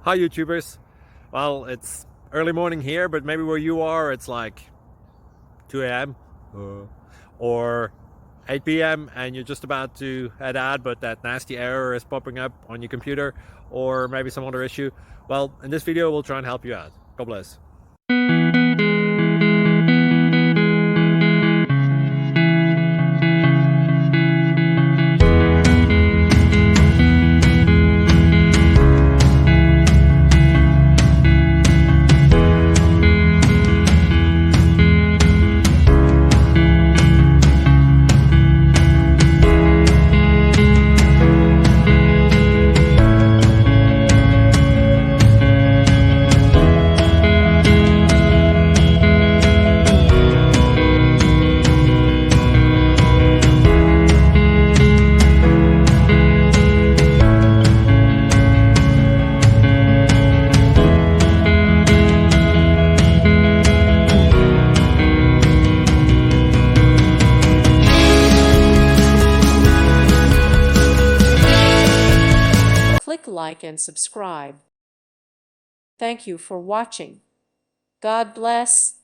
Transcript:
Hi YouTubers. Well, it's early morning here, but maybe where you are it's like 2 a.m. or 8 p.m. and you're just about to head out, but that nasty error is popping up on your computer, or maybe some other issue. Well, in this video we'll try and help you out. God bless. Click like and subscribe. Thank you for watching. God bless.